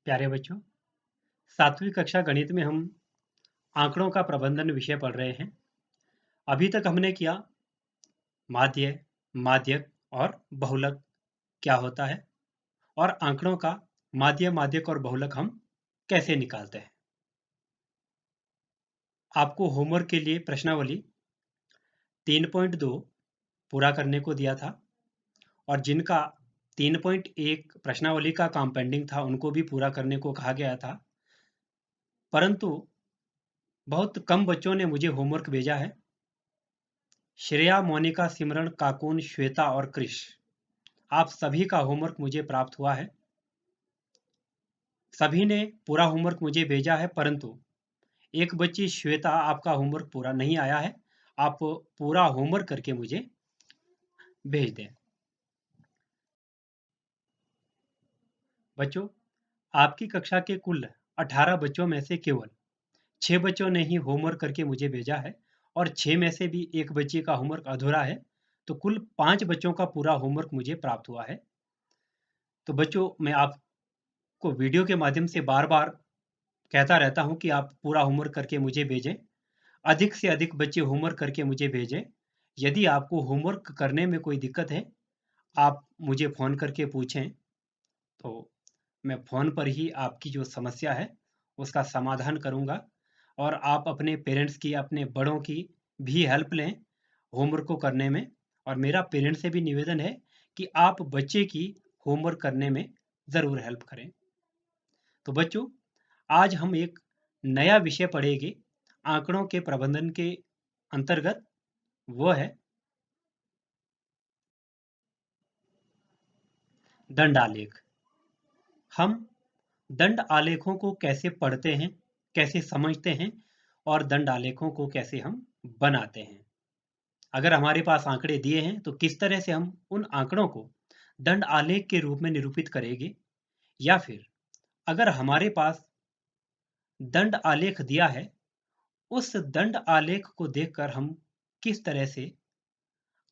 प्यारे बच्चों, 7वीं कक्षा गणित में हम आंकड़ों का प्रबंधन विषय पढ़ रहे हैं। अभी तक हमने किया माध्य, माध्यक और बहुलक क्या होता है और आंकड़ों का माध्य, माध्यक और बहुलक हम कैसे निकालते हैं। आपको होमवर्क के लिए प्रश्नावली 3.2 पूरा करने को दिया था और जिनका 3.1 प्रश्नावली का काम पेंडिंग था उनको भी पूरा करने को कहा गया था, परंतु बहुत कम बच्चों ने मुझे होमवर्क भेजा है। श्रेया, मोनिका, सिमरन, काकून, श्वेता और क्रिश, आप सभी का होमवर्क मुझे प्राप्त हुआ है। सभी ने पूरा होमवर्क मुझे भेजा है, परंतु एक बच्ची श्वेता, आपका होमवर्क पूरा नहीं आया है। आप पूरा होमवर्क करके मुझे भेज दें। बच्चों, आपकी कक्षा के कुल 18 बच्चों में से केवल 6 बच्चों ने ही होमवर्क करके मुझे भेजा है और 6 में से भी एक बच्चे का होमवर्क अधूरा है, तो कुल 5 बच्चों का पूरा होमवर्क मुझे प्राप्त हुआ है। तो बच्चों, मैं आपको वीडियो के माध्यम से बार बार कहता रहता हूं कि आप पूरा होमवर्क करके मुझे भेजें। अधिक से अधिक बच्चे होमवर्क करके मुझे भेजें। यदि आपको होमवर्क करने में कोई दिक्कत है, आप मुझे फ़ोन करके पूछें, तो मैं फ़ोन पर ही आपकी जो समस्या है उसका समाधान करूंगा। और आप अपने पेरेंट्स की, अपने बड़ों की भी हेल्प लें होमवर्क को करने में। और मेरा पेरेंट्स से भी निवेदन है कि आप बच्चे की होमवर्क करने में ज़रूर हेल्प करें। तो बच्चों, आज हम एक नया विषय पढ़ेंगे आंकड़ों के प्रबंधन के अंतर्गत। वो है दंड आलेख। हम दंड आलेखों को कैसे पढ़ते हैं, कैसे समझते हैं और दंड आलेखों को कैसे हम बनाते हैं। अगर हमारे पास आंकड़े दिए हैं तो किस तरह से हम उन आंकड़ों को दंड आलेख के रूप में निरूपित करेंगे, या फिर अगर हमारे पास दंड आलेख दिया है, उस दंड आलेख को देखकर हम किस तरह से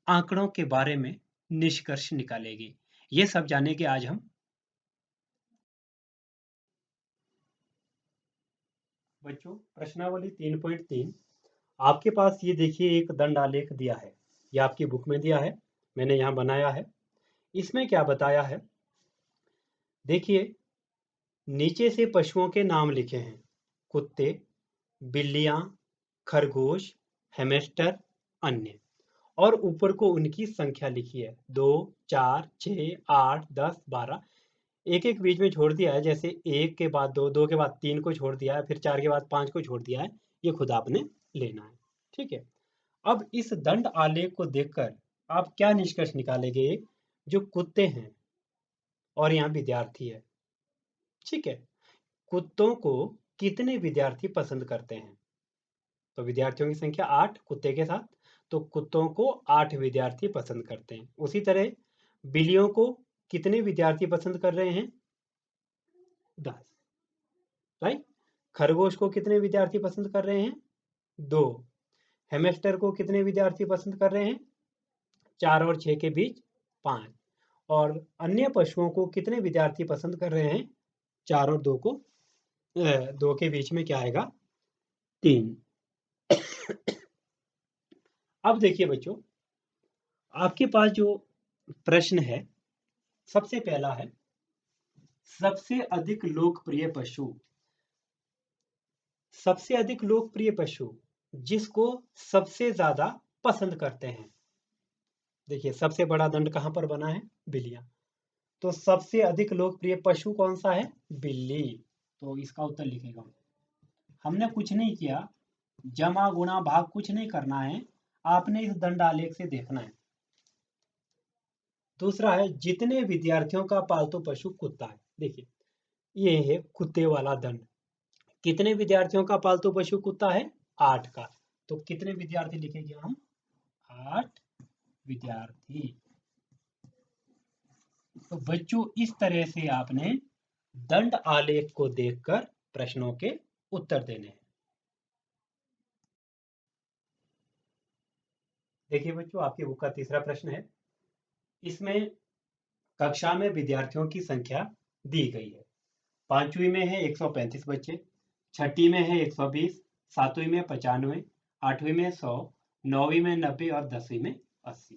आंकड़ों के बारे में निष्कर्ष निकालेंगे। ये सब जानेंगे आज हम। बच्चों, प्रश्नावली 3.3 आपके पास ये देखिए एक दंड आलेख दिया है। ये आपकी बुक में दिया है, मैंने यहाँ बनाया है। इसमें क्या बताया है देखिए, नीचे से पशुओं के नाम लिखे हैं: कुत्ते, बिल्लियां, खरगोश, हैमस्टर, अन्य। और ऊपर को उनकी संख्या लिखी है: 2, 4, 6, 8, 10, 12। एक एक बीच में छोड़ दिया है, जैसे 1 के बाद 2, 2 के बाद 3 को छोड़ दिया है, फिर 4 के बाद 5 को छोड़ दिया है। ये खुद आपने लेना है, ठीक है। अब इस दंड आलेख को देखकर आप क्या निष्कर्ष निकालेंगे? जो कुत्ते हैं और यहाँ विद्यार्थी है, ठीक है, कुत्तों को कितने विद्यार्थी पसंद करते हैं? तो विद्यार्थियों की संख्या 8 कुत्ते के साथ, तो कुत्तों को 8 विद्यार्थी पसंद करते हैं। उसी तरह बिल्लियों को कितने विद्यार्थी पसंद कर रहे हैं? 10, राइट। खरगोश को कितने विद्यार्थी पसंद कर रहे हैं? 2। हैमस्टर को कितने विद्यार्थी पसंद कर रहे हैं? 4 और 6 के बीच 5। और अन्य पशुओं को कितने विद्यार्थी पसंद कर रहे हैं? 4 और 2 को 2 के बीच में क्या आएगा? 3। अब देखिए बच्चों, आपके पास जो प्रश्न है, सबसे पहला है सबसे अधिक लोकप्रिय पशु। सबसे अधिक लोकप्रिय पशु जिसको सबसे ज्यादा पसंद करते हैं। देखिए, सबसे बड़ा दंड कहां पर बना है? बिल्लियां। तो सबसे अधिक लोकप्रिय पशु कौन सा है? बिल्ली। तो इसका उत्तर लिखेगा। हमने कुछ नहीं किया, जमा गुणा भाग कुछ नहीं करना है, आपने इस दंड आलेख से देखना है। दूसरा है जितने विद्यार्थियों का पालतू पशु कुत्ता है। देखिए, ये है कुत्ते वाला दंड। कितने विद्यार्थियों का पालतू पशु कुत्ता है? 8 का। तो कितने विद्यार्थी लिखेंगे हम? 8 विद्यार्थी। तो बच्चों, इस तरह से आपने दंड आलेख को देखकर प्रश्नों के उत्तर देने हैं। देखिए बच्चों, आपकी बुक का तीसरा प्रश्न है। इसमें कक्षा में विद्यार्थियों की संख्या दी गई है। पांचवी में है 135 बच्चे, छठी में है 120, सातवीं में 95, आठवीं में 100, नौवीं में 90 और 10वीं में 80।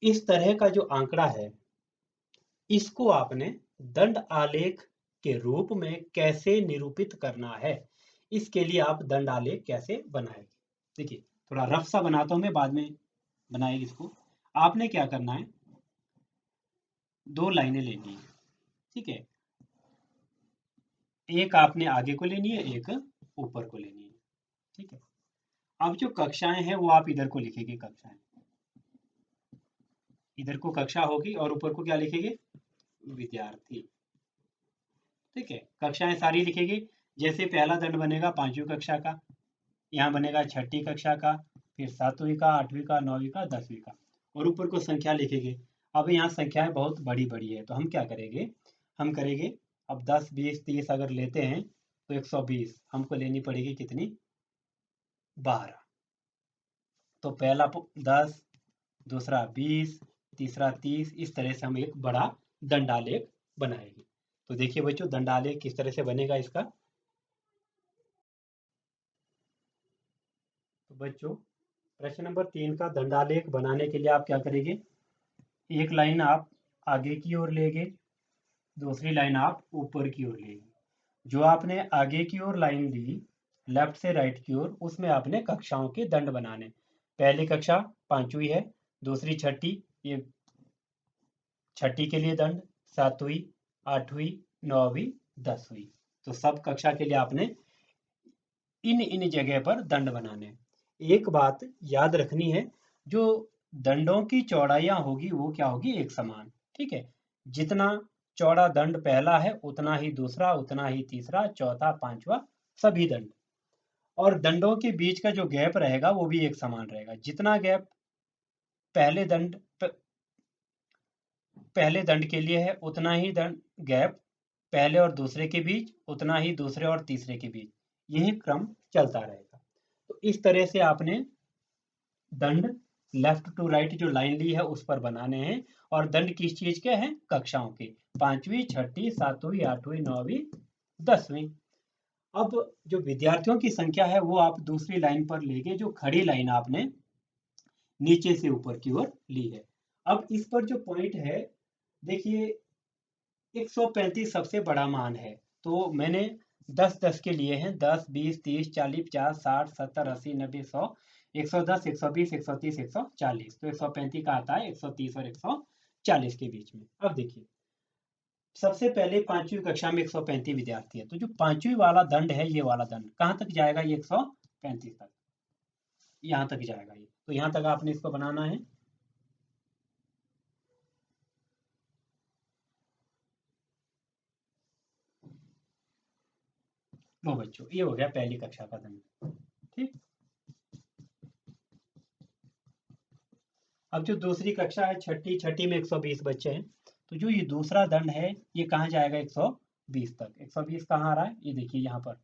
इस तरह का जो आंकड़ा है, इसको आपने दंड आलेख के रूप में कैसे निरूपित करना है, इसके लिए आप दंड आलेख कैसे बनाएंगे। देखिए थोड़ा रफ सा बनाता हूं मैं, बाद में बनाएगी इसको। आपने क्या करना है, दो लाइनें लेनी है, ठीक है। एक आपने आगे को लेनी है, एक ऊपर को लेनी है, ठीक है। अब जो कक्षाएं हैं वो आप इधर को लिखेंगे, कक्षाएं इधर को कक्षा होगी और ऊपर को क्या लिखेंगे, विद्यार्थी, ठीक है। कक्षाएं सारी लिखेंगे। जैसे पहला दंड बनेगा पांचवी कक्षा का, यहाँ बनेगा छठी कक्षा का, फिर सातवीं का, आठवीं का, नौवीं का, 10वीं का, और ऊपर को संख्या लिखेंगे। अब यहाँ संख्याएं बहुत बड़ी बड़ी है, तो हम क्या करेंगे, हम करेंगे अब 10 20 30 अगर लेते हैं तो 120 हमको लेनी पड़ेगी कितनी, 12। तो पहला 10, दूसरा 20, तीसरा 30, इस तरह से हम एक बड़ा दंडालेख बनाएंगे। तो देखिए बच्चों दंडालेख किस तरह से बनेगा इसका। तो बच्चों प्रश्न नंबर 3 का दंडालेख बनाने के लिए आप क्या करेंगे, एक लाइन आप आगे की ओर लेंगे, दूसरी लाइन आप ऊपर की ओर लेंगे। जो आपने आगे की ओर लाइन ली लेफ्ट से राइट की ओर, उसमें आपने कक्षाओं के दंड बनाने। पहली कक्षा पांचवी है, दूसरी छठी, ये छठी के लिए दंड, सातवीं, आठवीं, नौवीं, 10वीं। तो सब कक्षा के लिए आपने इन इन जगह पर दंड बनाने। एक बात याद रखनी है, जो दंडों की चौड़ाइयाँ होगी वो क्या होगी, एक समान, ठीक है। जितना चौड़ा दंड पहला है उतना ही दूसरा, उतना ही तीसरा, चौथा, पांचवा, सभी दंड। और दंडों के बीच का जो गैप रहेगा वो भी एक समान रहेगा। जितना गैप पहले दंड पहले दंड के लिए है उतना ही दंड गैप पहले और दूसरे के बीच, उतना ही दूसरे और तीसरे के बीच, यही क्रम चलता रहेगा। तो इस तरह से आपने दंड लेफ्ट टू राइट जो लाइन ली है उस पर बनाने हैं। और दंड किस चीज के हैं, कक्षाओं के, पांचवी, छठी, सातवीं, आठवीं, नौवीं, 10वीं। अब जो विद्यार्थियों की संख्या है वो आप दूसरी लाइन पर लेके, जो खड़ी लाइन आपने नीचे से ऊपर की ओर ली है। अब इस पर जो पॉइंट है, देखिए 135 सबसे बड़ा मान है, तो मैंने 10 10 के लिए हैं, 10 20 30 40 50 60 70 80 90 100, 110 120 130 140। तो 135 का आता है 130 और 140 के बीच में। अब देखिए सबसे पहले पांचवी कक्षा में 135 विद्यार्थी है, तो जो पांचवी वाला दंड है, ये वाला दंड कहाँ तक जाएगा, ये 135 तक, यहाँ तक जाएगा ये। तो यहाँ तक आपने इसको बनाना है। लो बच्चों ये हो गया पहली कक्षा का दंड, ठीक। अब जो दूसरी कक्षा है छठी, छठी में 120 बच्चे हैं, तो जो ये दूसरा दंड है ये कहाँ जाएगा, 120 तक। 120 कहाँ आ रहा है, ये देखिए यहाँ पर।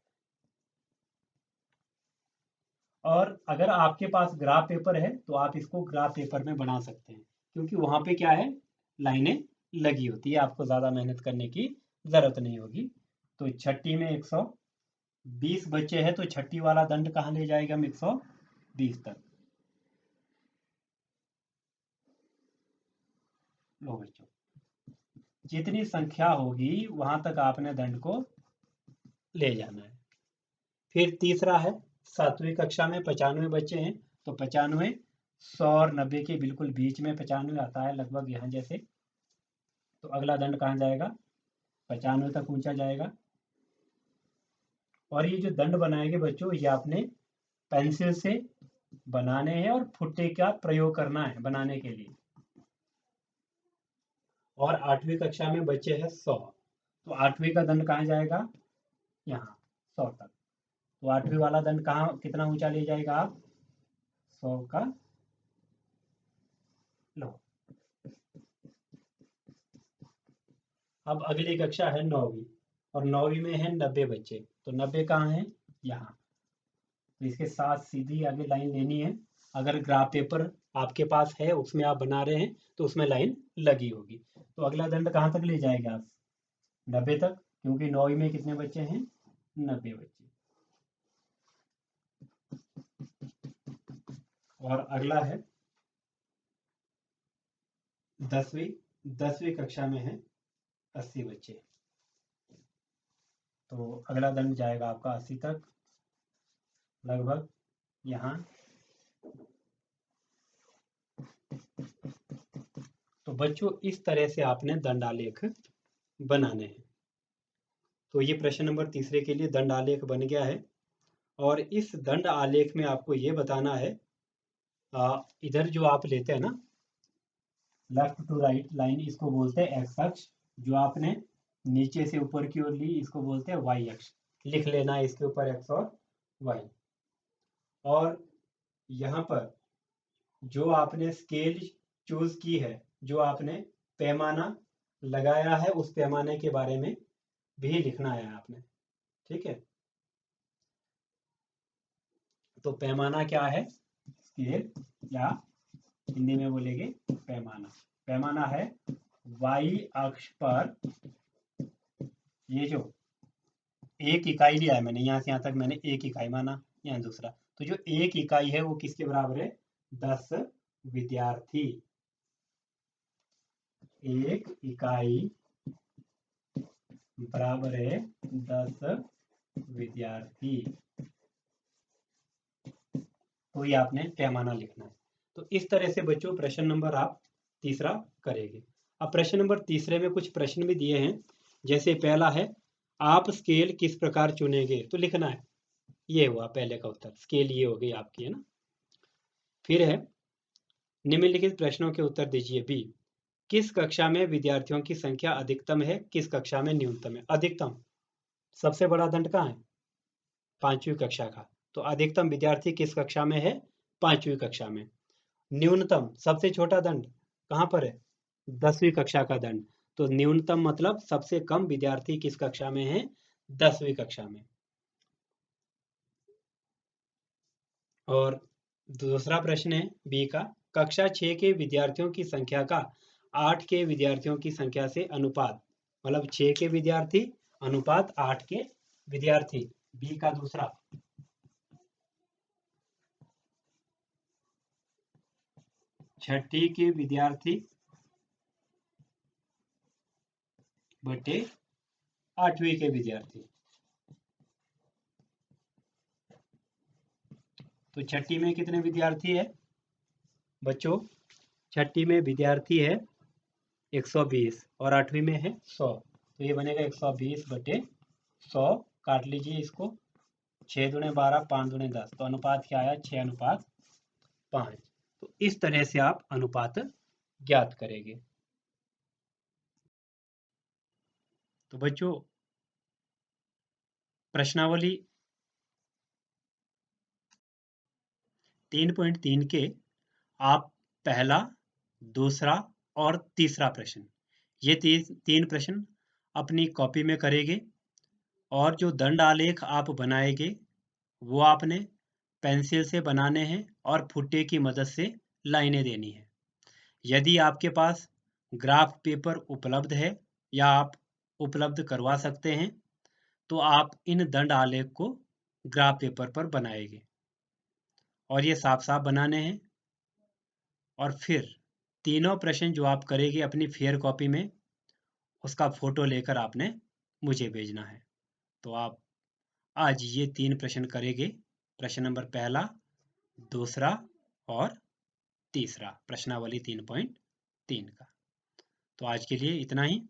और अगर आपके पास ग्राफ पेपर है तो आप इसको ग्राफ पेपर में बना सकते हैं, क्योंकि वहां पे क्या है, लाइनें लगी होती है, आपको ज्यादा मेहनत करने की जरूरत नहीं होगी। तो छठी में 120 बच्चे हैं, तो छठी वाला दंड कहाँ ले जाएगा हम, 120 तक। लो बच्चों जितनी संख्या होगी वहां तक आपने दंड को ले जाना है। फिर तीसरा है सातवीं कक्षा में 95 बच्चे हैं, तो 95 100 और 90 के बिल्कुल बीच में 95 आता है, लगभग यहाँ जैसे। तो अगला दंड कहाँ जाएगा, 95 तक ऊंचा जाएगा। और ये जो दंड बनाएंगे बच्चों, ये आपने पेंसिल से बनाने हैं और फुट्टे का प्रयोग करना है बनाने के लिए। और आठवीं कक्षा में बच्चे हैं 100, तो आठवीं का दंड कहाँ जाएगा, यहाँ 100 तक। तो आठवीं वाला दंड कहाँ कितना ऊंचा ले जाएगा आप, 100 का। लो अब अगली कक्षा है नौवीं, और नौवीं में है 90 बच्चे, तो 90 कहाँ है, यहाँ। तो इसके साथ सीधी आगे लाइन लेनी है। अगर ग्राफ पेपर आपके पास है उसमें आप बना रहे हैं तो उसमें लाइन लगी होगी। तो अगला दंड कहाँ तक ले जाएगा आप, 90 तक। क्योंकि 9वीं में कितने बच्चे हैं? 90 बच्चे। और अगला है 10वीं कक्षा में है 80 बच्चे। तो अगला दंड जाएगा आपका 80 तक, लगभग यहाँ। तो बच्चों इस तरह से आपने दंड आलेख बनाने हैं। तो ये प्रश्न नंबर तीसरे के लिए दंड आलेख बन गया है। और इस दंड आलेख में आपको ये बताना है, इधर जो आप लेते हैं ना लेफ्ट टू राइट लाइन, इसको बोलते हैं एक्स अक्ष। जो आपने नीचे से ऊपर की ओर ली, इसको बोलते हैं वाई अक्ष। लिख लेना है इसके ऊपर एक्स और वाई। और यहाँ पर जो आपने स्केल चूज की है, जो आपने पैमाना लगाया है, उस पैमाने के बारे में भी लिखना है आपने। ठीक है, तो पैमाना क्या है? स्केल, या हिंदी में बोलेंगे पैमाना। पैमाना है वाई अक्ष पर, ये जो एक इकाई लिया है मैंने, यहाँ से यहाँ तक मैंने एक इकाई माना, यहाँ दूसरा, तो जो एक इकाई है वो किसके बराबर है? 10 विद्यार्थी। एक इकाई बराबर है 10 विद्यार्थी। तो ये आपने पैमाना लिखना है। तो इस तरह से बच्चों प्रश्न नंबर आप तीसरा करेंगे। अब प्रश्न नंबर तीसरे में कुछ प्रश्न भी दिए हैं। जैसे पहला है, आप स्केल किस प्रकार चुनेंगे? तो लिखना है, ये हुआ पहले का उत्तर, स्केल ये हो गई आपकी, है ना। फिर है, निम्नलिखित प्रश्नों के उत्तर दीजिए। बी, किस कक्षा में विद्यार्थियों की संख्या अधिकतम है, किस कक्षा में न्यूनतम है? अधिकतम, सबसे बड़ा दंड कहाँ है? 5वीं कक्षा का। तो अधिकतम विद्यार्थी किस कक्षा में है? 5वीं कक्षा में। न्यूनतम, सबसे छोटा दंड कहाँ पर है? 10वीं कक्षा का दंड। तो न्यूनतम मतलब सबसे कम विद्यार्थी किस कक्षा में है? 10वीं कक्षा में। और दूसरा प्रश्न है बी का, कक्षा 6 के विद्यार्थियों की संख्या का 8 के विद्यार्थियों की संख्या से अनुपात, मतलब 6 के विद्यार्थी अनुपात 8 के विद्यार्थी। बी का दूसरा। छठी के विद्यार्थी बटे 8वीं के विद्यार्थी। तो छठी में कितने विद्यार्थी है बच्चों? छठी में विद्यार्थी है 120 और 8वीं में है 100। तो ये बनेगा 120 बटे 100। काट लीजिए इसको, 6 दूने 12, 5 दूने 10। तो अनुपात क्या आया? 6:5। तो इस तरह से आप अनुपात ज्ञात करेंगे। तो बच्चों प्रश्नावली 3.3 के आप पहला, दूसरा और तीसरा प्रश्न, ये तीन प्रश्न अपनी कॉपी में करेंगे। और जो दंड आलेख आप बनाएंगे वो आपने पेंसिल से बनाने हैं और फुट्टे की मदद से लाइनें देनी है। यदि आपके पास ग्राफ पेपर उपलब्ध है या आप उपलब्ध करवा सकते हैं, तो आप इन दंड आलेख को ग्राफ पेपर पर बनाएंगे। और ये साफ साफ बनाने हैं। और फिर तीनों प्रश्न जो आप करेंगे अपनी फेयर कॉपी में, उसका फोटो लेकर आपने मुझे भेजना है। तो आप आज ये 3 प्रश्न करेंगे, प्रश्न नंबर पहला, दूसरा और तीसरा, प्रश्नावली 3.3 का। तो आज के लिए इतना ही।